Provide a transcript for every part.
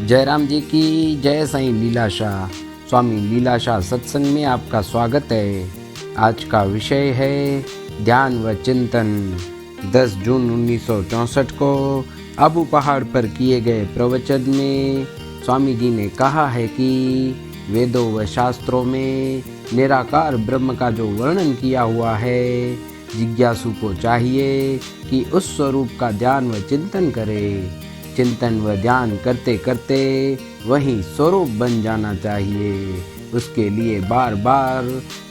जयराम जी की जय। साईं लीलाशाह स्वामी लीलाशाह सत्संग में आपका स्वागत है। आज का विषय है ध्यान व चिंतन। 10 जून 1964 को आबू पहाड़ पर किए गए प्रवचन में स्वामी जी ने कहा है कि वेदों व शास्त्रों में निराकार ब्रह्म का जो वर्णन किया हुआ है, जिज्ञासु को चाहिए कि उस स्वरूप का ध्यान व चिंतन करे। चिंतन व ध्यान करते करते वही स्वरूप बन जाना चाहिए। उसके लिए बार बार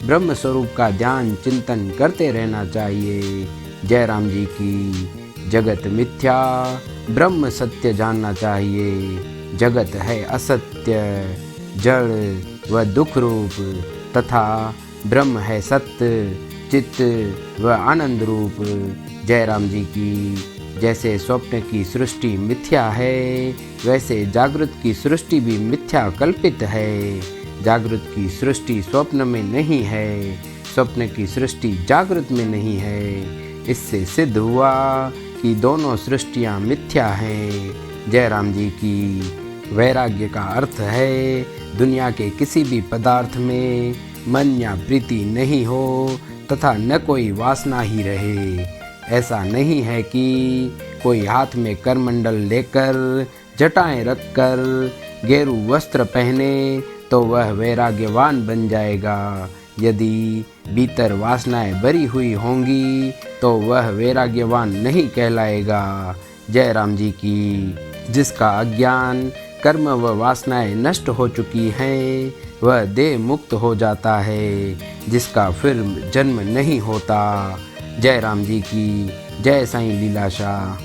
ब्रह्म स्वरूप का ध्यान चिंतन करते रहना चाहिए। जयराम जी की। जगत मिथ्या, ब्रह्म सत्य जानना चाहिए। जगत है असत्य, जड़ व दुख रूप, तथा ब्रह्म है सत्य, चित्त व आनंद रूप। जयराम जी की। जैसे स्वप्न की सृष्टि मिथ्या है, वैसे जागृत की सृष्टि भी मिथ्या कल्पित है। जागृत की सृष्टि स्वप्न में नहीं है, स्वप्न की सृष्टि जागृत में नहीं है। इससे सिद्ध हुआ कि दोनों सृष्टियां मिथ्या हैं। जयराम जी की। वैराग्य का अर्थ है दुनिया के किसी भी पदार्थ में मन या प्रीति नहीं हो तथा न कोई वासना ही रहे। ऐसा नहीं है कि कोई हाथ में करमंडल लेकर जटाएं रखकर गेरू वस्त्र पहने तो वह वैराग्यवान बन जाएगा। यदि भीतर वासनाएं भरी हुई होंगी तो वह वैराग्यवान नहीं कहलाएगा। जयराम जी की। जिसका अज्ञान कर्म व वासनाएं नष्ट हो चुकी हैं, वह देह मुक्त हो जाता है, जिसका फिर जन्म नहीं होता। जयराम जी की। जय साईं लीलाशाह।